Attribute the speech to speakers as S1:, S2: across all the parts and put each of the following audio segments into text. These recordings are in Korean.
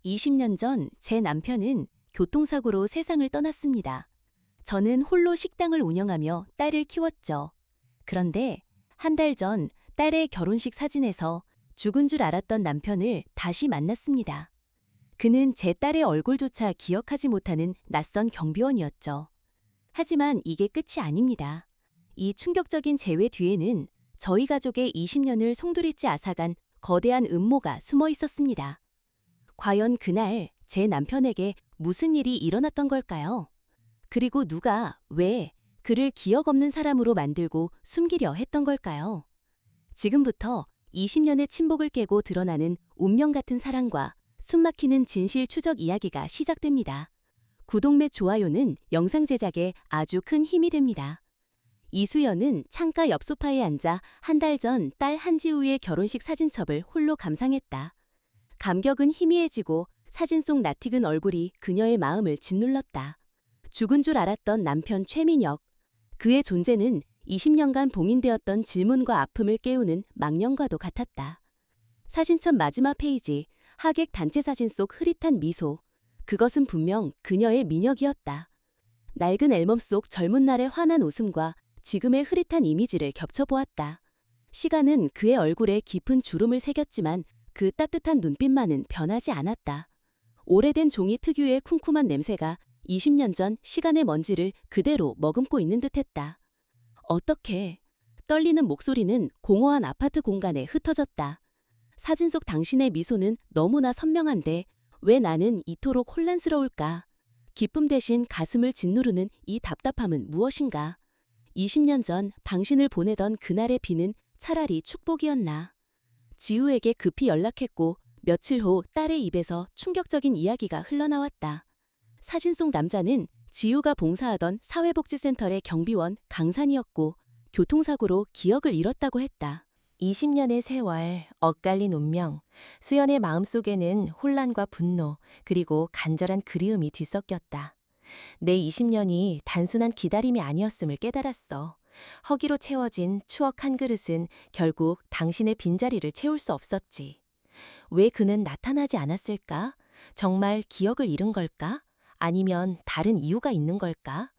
S1: 20년 전 제 남편은 교통사고로 세상을 떠났습니다. 저는 홀로 식당을 운영하며 딸을 키웠죠. 그런데 한 달 전 딸의 결혼식 사진에서 죽은 줄 알았던 남편을 다시 만났습니다. 그는 제 딸의 얼굴조차 기억하지 못하는 낯선 경비원이었죠. 하지만 이게 끝이 아닙니다. 이 충격적인 재회 뒤에는 저희 가족의 20년을 송두리째 앗아간 거대한 음모가 숨어 있었습니다. 과연 그날 제 남편에게 무슨 일이 일어났던 걸까요? 그리고 누가, 왜 그를 기억 없는 사람으로 만들고 숨기려 했던 걸까요? 지금부터 20년의 침묵을 깨고 드러나는 운명 같은 사랑과 숨막히는 진실 추적 이야기가 시작됩니다. 구독 및 좋아요는 영상 제작에 아주 큰 힘이 됩니다. 이수연은 창가 옆 소파에 앉아 한 달 전 딸 한지우의 결혼식 사진첩을 홀로 감상했다. 감격은 희미해지고 사진 속 낯익은 얼굴이 그녀의 마음을 짓눌렀다. 죽은 줄 알았던 남편 최민혁. 그의 존재는 20년간 봉인되었던 질문과 아픔을 깨우는 망령과도 같았다. 사진첩 마지막 페이지, 하객 단체 사진 속 흐릿한 미소. 그것은 분명 그녀의 민혁이었다. 낡은 앨범 속 젊은 날의 환한 웃음과 지금의 흐릿한 이미지를 겹쳐보았다. 시간은 그의 얼굴에 깊은 주름을 새겼지만 그 따뜻한 눈빛만은 변하지 않았다. 오래된 종이 특유의 쿰쿰한 냄새가 20년 전 시간의 먼지를 그대로 머금고 있는 듯했다. 어떻게? 떨리는 목소리는 공허한 아파트 공간에 흩어졌다. 사진 속 당신의 미소는 너무나 선명한데 왜 나는 이토록 혼란스러울까? 기쁨 대신 가슴을 짓누르는 이 답답함은 무엇인가? 20년 전 당신을 보내던 그날의 비는 차라리 축복이었나? 지우에게 급히 연락했고 며칠 후 딸의 입에서 충격적인 이야기가 흘러나왔다. 사진 속 남자는 지우가 봉사하던 사회복지센터의 경비원 강산이었고 교통사고로 기억을 잃었다고 했다. 20년의 세월, 엇갈린 운명, 수연의 마음속에는 혼란과 분노, 그리고 간절한 그리움이 뒤섞였다. 내 20년이 단순한 기다림이 아니었음을 깨달았어. 허기로 채워진 추억 한 그릇은 결국 당신의 빈자리를 채울 수 없었지. 왜 그는 나타나지 않았을까? 정말 기억을 잃은 걸까? 아니면 다른 이유가 있는 걸까?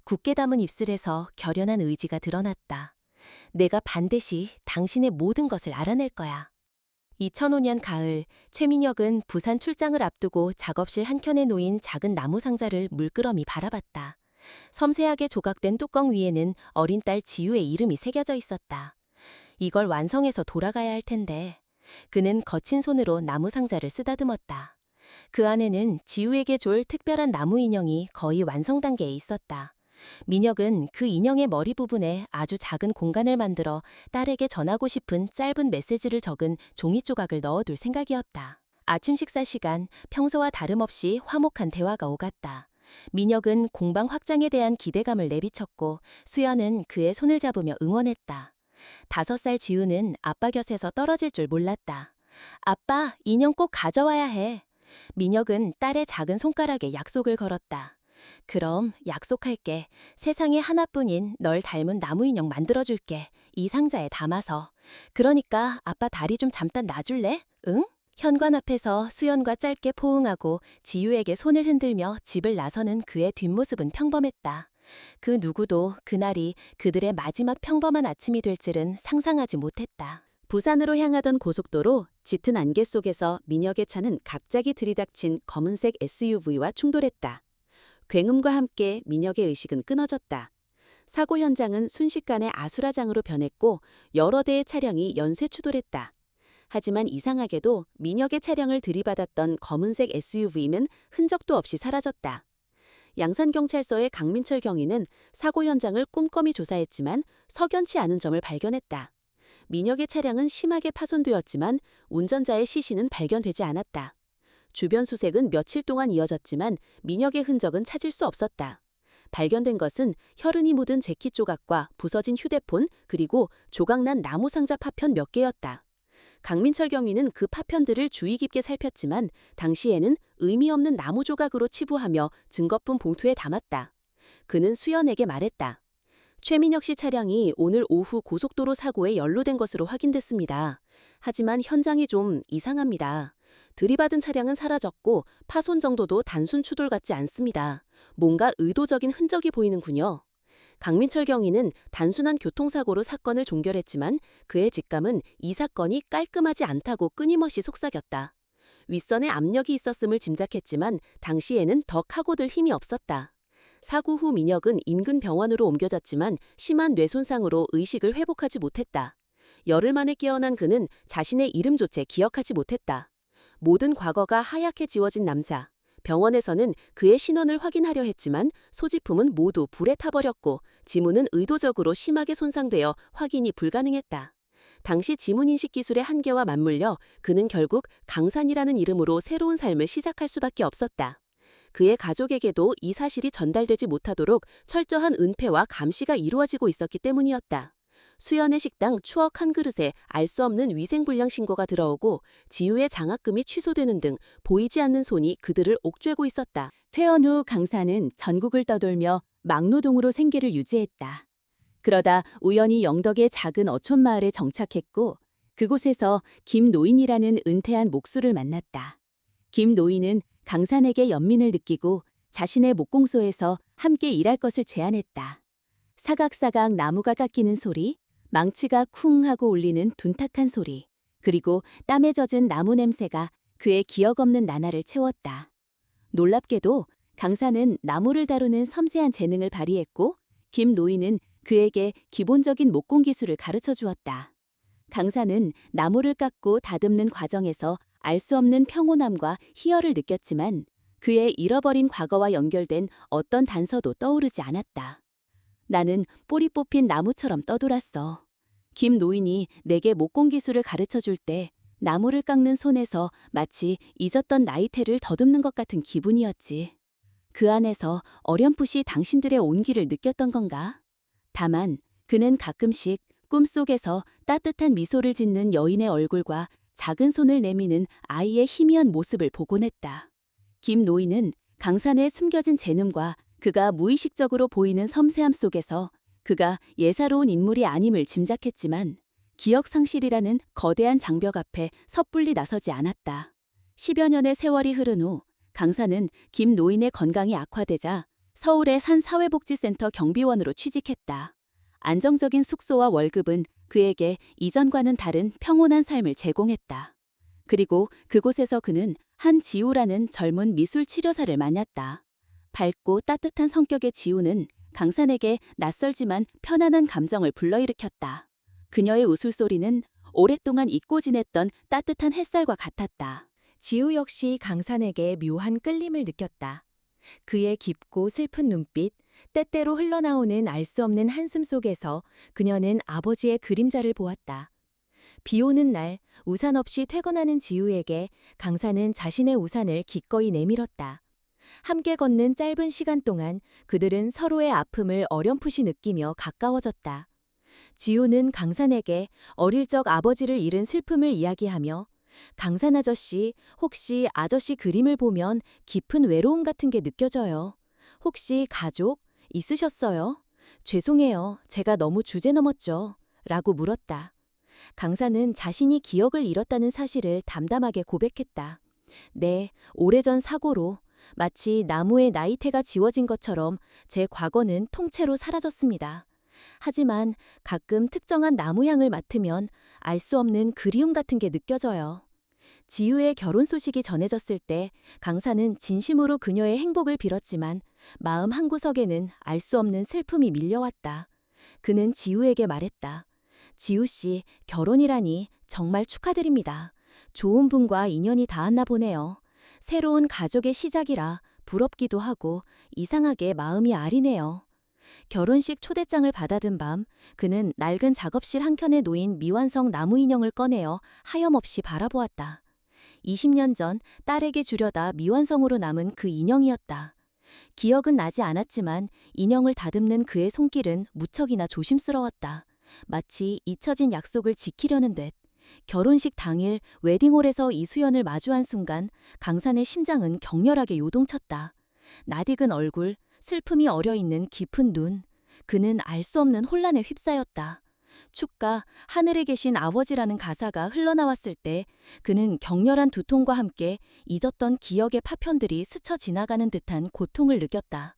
S1: 굳게 담은 입술에서 결연한 의지가 드러났다. 내가 반드시 당신의 모든 것을 알아낼 거야. 2005년 가을, 최민혁은 부산 출장을 앞두고 작업실 한켠에 놓인 작은 나무 상자를 물끄러미 바라봤다. 섬세하게 조각된 뚜껑 위에는 어린 딸 지유의 이름이 새겨져 있었다. 이걸 완성해서 돌아가야 할 텐데. 그는 거친 손으로 나무 상자를 쓰다듬었다. 그 안에는 지유에게 줄 특별한 나무 인형이 거의 완성 단계에 있었다. 민혁은 그 인형의 머리 부분에 아주 작은 공간을 만들어 딸에게 전하고 싶은 짧은 메시지를 적은 종이 조각을 넣어둘 생각이었다. 아침 식사 시간, 평소와 다름없이 화목한 대화가 오갔다. 민혁은 공방 확장에 대한 기대감을 내비쳤고 수연은 그의 손을 잡으며 응원했다. 5살 지우는 아빠 곁에서 떨어질 줄 몰랐다. 아빠, 인형 꼭 가져와야 해. 민혁은 딸의 작은 손가락에 약속을 걸었다. 그럼 약속할게. 세상에 하나뿐인 널 닮은 나무 인형 만들어줄게. 이 상자에 담아서. 그러니까 아빠 다리 좀 잠깐 놔줄래? 응? 현관 앞에서 수연과 짧게 포옹하고 지유에게 손을 흔들며 집을 나서는 그의 뒷모습은 평범했다. 그 누구도 그날이 그들의 마지막 평범한 아침이 될 줄은 상상하지 못했다. 부산으로 향하던 고속도로, 짙은 안개 속에서 민혁의 차는 갑자기 들이닥친 검은색 SUV와 충돌했다. 굉음과 함께 민혁의 의식은 끊어졌다. 사고 현장은 순식간에 아수라장으로 변했고 여러 대의 차량이 연쇄 추돌했다. 하지만 이상하게도 민혁의 차량을 들이받았던 검은색 SUV는 흔적도 없이 사라졌다. 양산경찰서의 강민철 경위는 사고 현장을 꼼꼼히 조사했지만 석연치 않은 점을 발견했다. 민혁의 차량은 심하게 파손되었지만 운전자의 시신은 발견되지 않았다. 주변 수색은 며칠 동안 이어졌지만 민혁의 흔적은 찾을 수 없었다. 발견된 것은 혈흔이 묻은 재킷 조각과 부서진 휴대폰, 그리고 조각난 나무 상자 파편 몇 개였다. 강민철 경위는 그 파편들을 주의 깊게 살폈지만 당시에는 의미 없는 나무 조각으로 치부하며 증거품 봉투에 담았다. 그는 수연에게 말했다. 최민혁 씨 차량이 오늘 오후 고속도로 사고에 연루된 것으로 확인됐습니다. 하지만 현장이 좀 이상합니다.
S2: 들이받은 차량은 사라졌고 파손 정도도 단순 추돌 같지 않습니다. 뭔가 의도적인 흔적이 보이는군요. 강민철 경위는 단순한 교통사고로 사건을 종결했지만 그의 직감은 이 사건이 깔끔하지 않다고 끊임없이 속삭였다. 윗선에 압력이 있었음을 짐작했지만 당시에는 더 카고들 힘이 없었다. 사고 후 민혁은 인근 병원으로 옮겨졌지만 심한 뇌손상으로 의식을 회복하지 못했다. 열흘 만에 깨어난 그는 자신의 이름조차 기억하지 못했다. 모든 과거가 하얗게 지워진 남자. 병원에서는 그의 신원을 확인하려 했지만 소지품은 모두 불에 타버렸고 지문은 의도적으로 심하게 손상되어 확인이 불가능했다. 당시 지문인식 기술의 한계와 맞물려 그는 결국 강산이라는 이름으로 새로운 삶을 시작할 수밖에 없었다. 그의 가족에게도 이 사실이 전달되지 못하도록 철저한 은폐와 감시가 이루어지고 있었기 때문이었다. 수연의 식당 추억 한 그릇에 알 수 없는 위생불량 신고가 들어오고 지우의 장학금이 취소되는 등 보이지 않는 손이 그들을 옥죄고 있었다.
S1: 퇴원 후 강사는 전국을 떠돌며 막노동으로 생계를 유지했다. 그러다 우연히 영덕의 작은 어촌 마을에 정착했고 그곳에서 김노인이라는 은퇴한 목수를 만났다. 김노인은 강산에게 연민을 느끼고 자신의 목공소에서 함께 일할 것을 제안했다. 사각사각 나무가 깎이는 소리, 망치가 쿵 하고 울리는 둔탁한 소리, 그리고 땀에 젖은 나무 냄새가 그의 기억 없는 나날을 채웠다. 놀랍게도 강사는 나무를 다루는 섬세한 재능을 발휘했고 김노인은 그에게 기본적인 목공 기술을 가르쳐 주었다. 강사는 나무를 깎고 다듬는 과정에서 알 수 없는 평온함과 희열을 느꼈지만 그의 잃어버린 과거와 연결된 어떤 단서도 떠오르지 않았다. 나는 뿌리 뽑힌 나무처럼 떠돌았어. 김 노인이 내게 목공 기술을 가르쳐 줄 때 나무를 깎는 손에서 마치 잊었던 나이테를 더듬는 것 같은 기분이었지. 그 안에서 어렴풋이 당신들의 온기를 느꼈던 건가? 다만 그는 가끔씩 꿈속에서 따뜻한 미소를 짓는 여인의 얼굴과 작은 손을 내미는 아이의 희미한 모습을 보곤 했다. 김 노인은 강산의 숨겨진 재능과 그가 무의식적으로 보이는 섬세함 속에서 그가 예사로운 인물이 아님을 짐작했지만 기억 상실이라는 거대한 장벽 앞에 섣불리 나서지 않았다. 10여 년의 세월이 흐른 후 강산은 김 노인의 건강이 악화되자 서울의 산 사회복지센터 경비원으로 취직했다. 안정적인 숙소와 월급은 그에게 이전과는 다른 평온한 삶을 제공했다. 그리고 그곳에서 그는 한지우라는 젊은 미술 치료사를 만났다. 밝고 따뜻한 성격의 지우는 강산에게 낯설지만 편안한 감정을 불러일으켰다. 그녀의 웃을소리는 오랫동안 잊고 지냈던 따뜻한 햇살과 같았다. 지우 역시 강산에게 묘한 끌림을 느꼈다. 그의 깊고 슬픈 눈빛, 때때로 흘러나오는 알 수 없는 한숨 속에서 그녀는 아버지의 그림자를 보았다. 비 오는 날 우산 없이 퇴근하는 지우에게 강산은 자신의 우산을 기꺼이 내밀었다. 함께 걷는 짧은 시간 동안 그들은 서로의 아픔을 어렴풋이 느끼며 가까워졌다. 지우는 강산에게 어릴 적 아버지를 잃은 슬픔을 이야기하며 강산 아저씨, 혹시 아저씨 그림을 보면 깊은 외로움 같은 게 느껴져요. 혹시 가족 있으셨어요? 죄송해요. 제가 너무 주제 넘었죠. 라고 물었다. 강산은 자신이 기억을 잃었다는 사실을 담담하게 고백했다. 네, 오래전 사고로 마치 나무의 나이테가 지워진 것처럼 제 과거는 통째로 사라졌습니다. 하지만 가끔 특정한 나무 향을 맡으면 알 수 없는 그리움 같은 게 느껴져요. 지우의 결혼 소식이 전해졌을 때 강사는 진심으로 그녀의 행복을 빌었지만 마음 한구석에는 알 수 없는 슬픔이 밀려왔다. 그는 지우에게 말했다. 지우 씨, 결혼이라니 정말 축하드립니다. 좋은 분과 인연이 닿았나 보네요. 새로운 가족의 시작이라 부럽기도 하고 이상하게 마음이 아리네요. 결혼식 초대장을 받아든 밤 그는 낡은 작업실 한켠에 놓인 미완성 나무 인형을 꺼내어 하염없이 바라보았다. 20년 전 딸에게 주려다 미완성으로 남은 그 인형이었다. 기억은 나지 않았지만 인형을 다듬는 그의 손길은 무척이나 조심스러웠다. 마치 잊혀진 약속을 지키려는 듯. 결혼식 당일 웨딩홀에서 이수연을 마주한 순간 강산의 심장은 격렬하게 요동쳤다. 낯익은 얼굴, 슬픔이 어려있는 깊은 눈. 그는 알 수 없는 혼란에 휩싸였다.
S2: 축가 하늘에 계신 아버지라는 가사가 흘러나왔을 때 그는 격렬한 두통과 함께 잊었던 기억의 파편들이 스쳐 지나가는 듯한 고통을 느꼈다.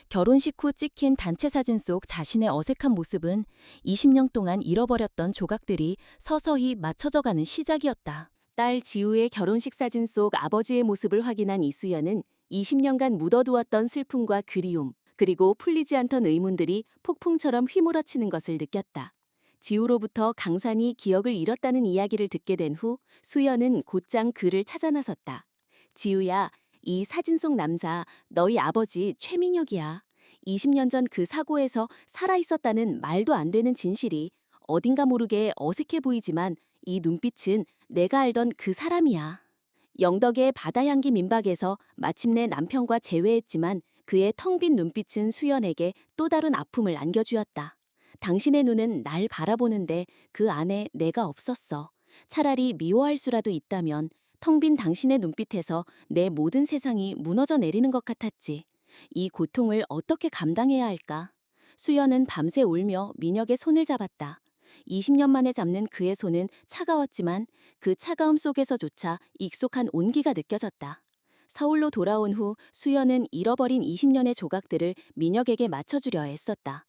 S2: 결혼식 후 찍힌 단체 사진 속 자신의 어색한 모습은 20년 동안 잃어버렸던 조각들이 서서히 맞춰져가는 시작이었다.
S1: 딸 지우의 결혼식 사진 속 아버지의 모습을 확인한 이수연은 20년간 묻어두었던 슬픔과 그리움, 그리고 풀리지 않던 의문들이 폭풍처럼 휘몰아치는 것을 느꼈다. 지우로부터 강산이 기억을 잃었다는 이야기를 듣게 된 후 수연은 곧장 그를 찾아 나섰다. 지우야, 이 사진 속 남자 너희 아버지 최민혁이야. 20년 전 그 사고에서 살아있었다는 말도 안 되는 진실이 어딘가 모르게 어색해 보이지만 이 눈빛은 내가 알던 그 사람이야. 영덕의 바다향기 민박에서 마침내 남편과 재회했지만 그의 텅 빈 눈빛은 수연에게 또 다른 아픔을 안겨주었다. 당신의 눈은 날 바라보는데 그 안에 내가 없었어. 차라리 미워할 수라도 있다면 텅 빈 당신의 눈빛에서 내 모든 세상이 무너져 내리는 것 같았지. 이 고통을 어떻게 감당해야 할까? 수연은 밤새 울며 민혁의 손을 잡았다. 20년 만에 잡는 그의 손은 차가웠지만 그 차가움 속에서조차 익숙한 온기가 느껴졌다. 서울로 돌아온 후 수연은 잃어버린 20년의 조각들을 민혁에게 맞춰주려 애썼다.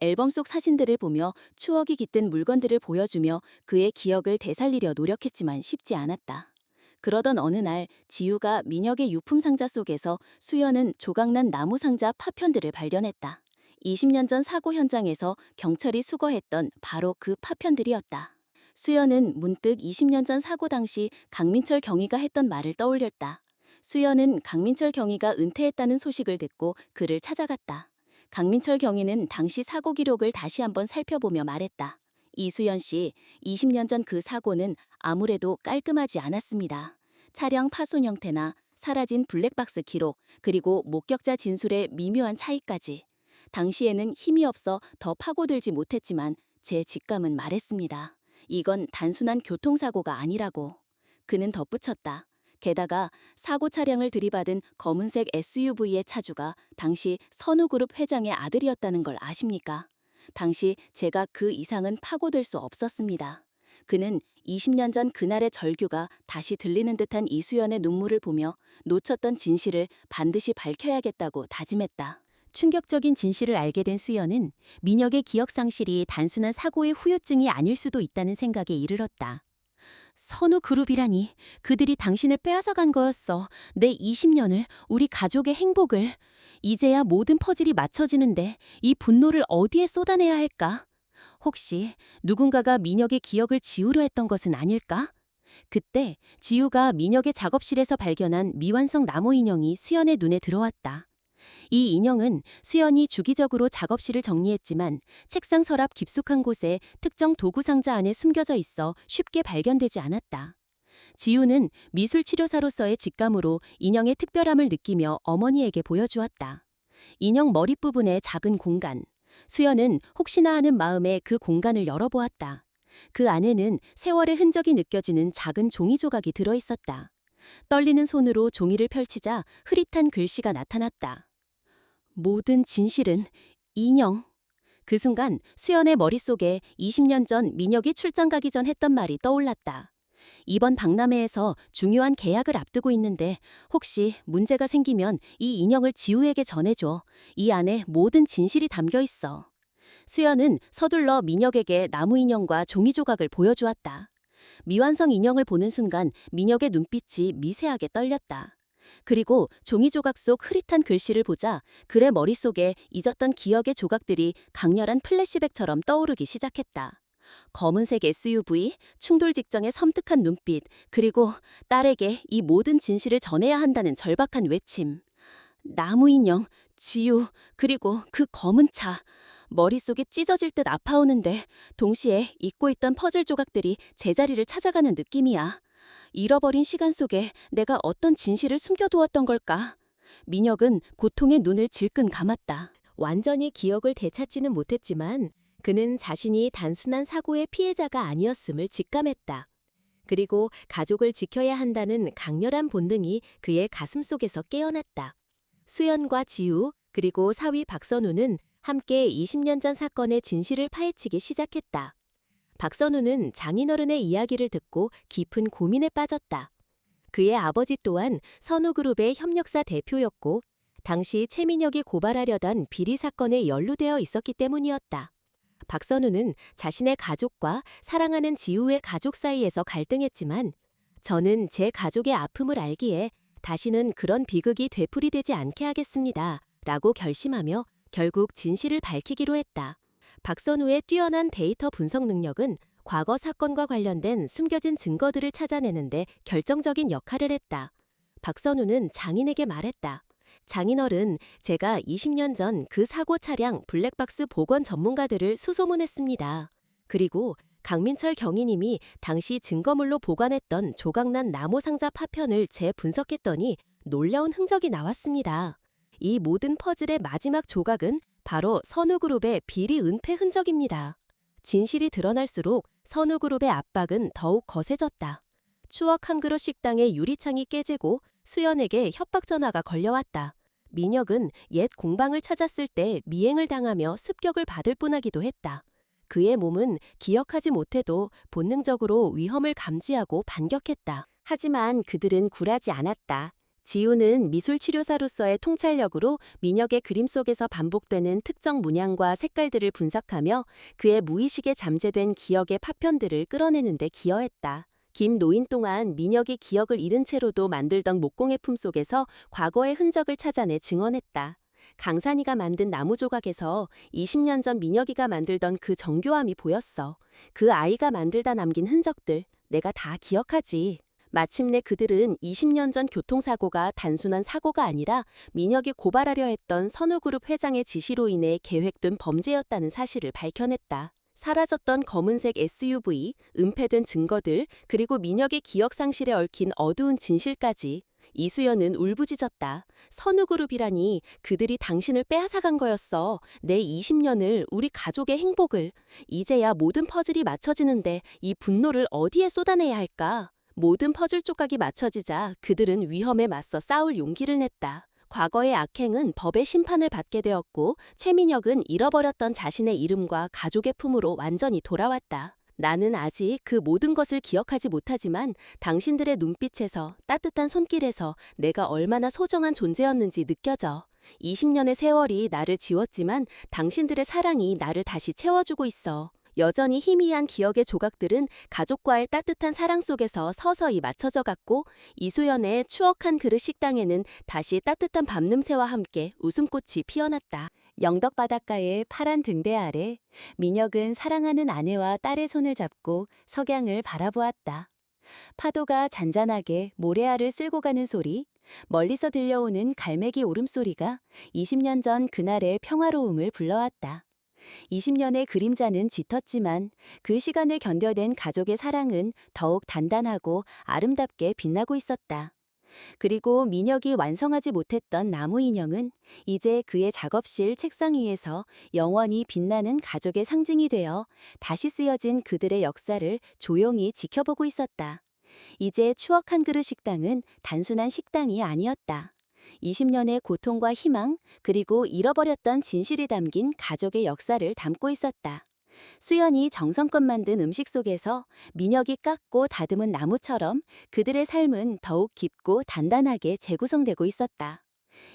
S1: 앨범 속 사진들을 보며 추억이 깃든 물건들을 보여주며 그의 기억을 되살리려 노력했지만 쉽지 않았다. 그러던 어느 날 지우가 민혁의 유품 상자 속에서 수연은 조각난 나무 상자 파편들을 발견했다. 20년 전 사고 현장에서 경찰이 수거했던 바로 그 파편들이었다. 수연은 문득 20년 전 사고 당시 강민철 경위가 했던 말을 떠올렸다. 수연은 강민철 경위가 은퇴했다는 소식을 듣고 그를 찾아갔다. 강민철 경위는 당시 사고 기록을 다시 한번 살펴보며 말했다. 이수연 씨, 20년 전 그 사고는 아무래도 깔끔하지 않았습니다. 차량 파손 형태나 사라진 블랙박스 기록, 그리고 목격자 진술의 미묘한 차이까지. 당시에는 힘이 없어 더 파고들지 못했지만 제 직감은 말했습니다. 이건 단순한 교통사고가 아니라고. 그는 덧붙였다. 게다가 사고 차량을 들이받은 검은색 SUV의 차주가 당시 선우그룹 회장의 아들이었다는 걸 아십니까? 당시 제가 그 이상은 파고들 수 없었습니다. 그는 20년 전 그날의 절규가 다시 들리는 듯한 이수연의 눈물을 보며 놓쳤던 진실을 반드시 밝혀야겠다고 다짐했다. 충격적인 진실을 알게 된 수연은 민혁의 기억 상실이 단순한 사고의 후유증이 아닐 수도 있다는 생각에 이르렀다. 선우그룹이라니, 그들이 당신을 빼앗아간 거였어. 내 20년을, 우리 가족의 행복을. 이제야 모든 퍼즐이 맞춰지는데 이 분노를 어디에 쏟아내야 할까? 혹시 누군가가 민혁의 기억을 지우려 했던 것은 아닐까? 그때 지우가 민혁의 작업실에서 발견한 미완성 나무 인형이 수연의 눈에 들어왔다. 이 인형은 수연이 주기적으로 작업실을 정리했지만 책상 서랍 깊숙한 곳에 특정 도구 상자 안에 숨겨져 있어 쉽게 발견되지 않았다. 지우는 미술치료사로서의 직감으로 인형의 특별함을 느끼며 어머니에게 보여주었다. 인형 머릿부분의 작은 공간. 수연은 혹시나 하는 마음에 그 공간을 열어보았다. 그 안에는 세월의 흔적이 느껴지는 작은 종이 조각이 들어있었다. 떨리는 손으로 종이를 펼치자 흐릿한 글씨가 나타났다. 모든 진실은 인형. 그 순간 수연의 머릿속에 20년 전 민혁이 출장 가기 전 했던 말이 떠올랐다. 이번 박람회에서 중요한 계약을 앞두고 있는데 혹시 문제가 생기면 이 인형을 지우에게 전해줘. 이 안에 모든 진실이 담겨 있어. 수연은 서둘러 민혁에게 나무 인형과 종이 조각을 보여주었다. 미완성 인형을 보는 순간 민혁의 눈빛이 미세하게 떨렸다. 그리고 종이 조각 속 흐릿한 글씨를 보자 그의 머릿속에 잊었던 기억의 조각들이 강렬한 플래시백처럼 떠오르기 시작했다. 검은색 SUV, 충돌 직전의 섬뜩한 눈빛, 그리고 딸에게 이 모든 진실을 전해야 한다는 절박한 외침. 나무 인형, 지우, 그리고 그 검은 차. 머릿속이 찢어질 듯 아파오는데 동시에 잊고 있던 퍼즐 조각들이 제자리를 찾아가는 느낌이야. 잃어버린 시간 속에 내가 어떤 진실을 숨겨두었던 걸까? 민혁은 고통의 눈을 질끈 감았다. 완전히 기억을 되찾지는 못했지만 그는 자신이 단순한 사고의 피해자가 아니었음을 직감했다. 그리고 가족을 지켜야 한다는 강렬한 본능이 그의 가슴속에서 깨어났다. 수연과 지우, 그리고 사위 박선우는 함께 20년 전 사건의 진실을 파헤치기 시작했다.
S2: 박선우는 장인어른의 이야기를 듣고 깊은 고민에 빠졌다. 그의 아버지 또한 선우그룹의 협력사 대표였고 당시 최민혁이 고발하려던 비리 사건에 연루되어 있었기 때문이었다. 박선우는 자신의 가족과 사랑하는 지우의 가족 사이에서 갈등했지만 저는 제 가족의 아픔을 알기에 다시는 그런 비극이 되풀이되지 않게 하겠습니다. 라고 결심하며 결국 진실을 밝히기로 했다. 박선우의 뛰어난 데이터 분석 능력은 과거 사건과 관련된 숨겨진 증거들을 찾아내는데 결정적인 역할을 했다. 박선우는 장인에게 말했다. 장인어른, 제가 20년 전 그 사고 차량 블랙박스 복원 전문가들을 수소문했습니다. 그리고 강민철 경위님이 당시 증거물로 보관했던 조각난 나무 상자 파편을 재분석했더니 놀라운 흔적이 나왔습니다. 이 모든 퍼즐의 마지막 조각은 바로 선우그룹의 비리 은폐 흔적입니다. 진실이 드러날수록 선우그룹의 압박은 더욱 거세졌다. 추억 한 그릇 식당의 유리창이 깨지고 수연에게 협박 전화가 걸려왔다. 민혁은 옛 공방을 찾았을 때 미행을 당하며 습격을 받을 뻔하기도 했다. 그의 몸은 기억하지 못해도 본능적으로 위험을 감지하고 반격했다. 하지만 그들은 굴하지 않았다. 지우는 미술치료사로서의 통찰력으로 민혁의 그림 속에서 반복되는 특정 문양과 색깔들을 분석하며 그의 무의식에 잠재된 기억의 파편들을 끌어내는 데 기여했다. 김 노인 동안 민혁이 기억을 잃은 채로도 만들던 목공의 품 속에서 과거의 흔적을 찾아내 증언했다. 강산이가 만든 나무 조각에서 20년 전 민혁이가 만들던 그 정교함이 보였어. 그 아이가 만들다 남긴 흔적들, 내가 다 기억하지. 마침내 그들은 20년 전 교통사고가 단순한 사고가 아니라 민혁이 고발하려 했던 선우그룹 회장의 지시로 인해 계획된 범죄였다는 사실을 밝혀냈다. 사라졌던 검은색 SUV, 은폐된 증거들, 그리고 민혁의 기억 상실에 얽힌 어두운 진실까지. 이수연은 울부짖었다. 선우그룹이라니 그들이 당신을 빼앗아간 거였어. 내 20년을, 우리 가족의 행복을. 이제야 모든 퍼즐이 맞춰지는데 이 분노를 어디에 쏟아내야 할까? 모든 퍼즐 조각이 맞춰지자 그들은 위험에 맞서 싸울 용기를 냈다. 과거의 악행은 법의 심판을 받게 되었고 최민혁은 잃어버렸던 자신의 이름과 가족의 품으로 완전히 돌아왔다. 나는 아직 그 모든 것을 기억하지 못하지만 당신들의 눈빛에서, 따뜻한 손길에서 내가 얼마나 소중한 존재였는지 느껴져. 20년의 세월이 나를 지웠지만 당신들의 사랑이 나를 다시 채워주고 있어. 여전히 희미한 기억의 조각들은 가족과의 따뜻한 사랑 속에서 서서히 맞춰져 갔고 이수연의 추억 한 그릇 식당에는 다시 따뜻한 밤냄새와 함께 웃음꽃이 피어났다. 영덕 바닷가의 파란 등대 아래 민혁은 사랑하는 아내와 딸의 손을 잡고 석양을 바라보았다. 파도가 잔잔하게 모래알을 쓸고 가는 소리, 멀리서 들려오는 갈매기 울음소리가 20년 전 그날의 평화로움을 불러왔다. 20년의 그림자는 짙었지만 그 시간을 견뎌낸 가족의 사랑은 더욱 단단하고 아름답게 빛나고 있었다. 그리고 민혁이 완성하지 못했던 나무 인형은 이제 그의 작업실 책상 위에서 영원히 빛나는 가족의 상징이 되어 다시 쓰여진 그들의 역사를 조용히 지켜보고 있었다. 이제 추억 한 그릇 식당은 단순한 식당이 아니었다. 20년의 고통과 희망, 그리고 잃어버렸던 진실이 담긴 가족의 역사를 담고 있었다. 수연이 정성껏 만든 음식 속에서 민혁이 깎고 다듬은 나무처럼 그들의 삶은 더욱 깊고 단단하게 재구성되고 있었다.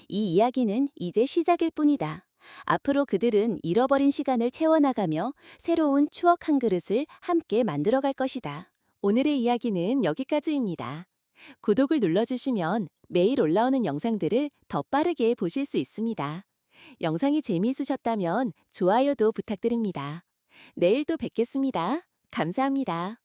S2: 이 이야기는 이제 시작일 뿐이다. 앞으로 그들은 잃어버린 시간을 채워나가며 새로운 추억 한 그릇을 함께 만들어갈 것이다. 오늘의 이야기는 여기까지입니다. 구독을 눌러주시면 매일 올라오는 영상들을 더 빠르게 보실 수 있습니다. 영상이 재미있으셨다면 좋아요도 부탁드립니다. 내일 또 뵙겠습니다. 감사합니다.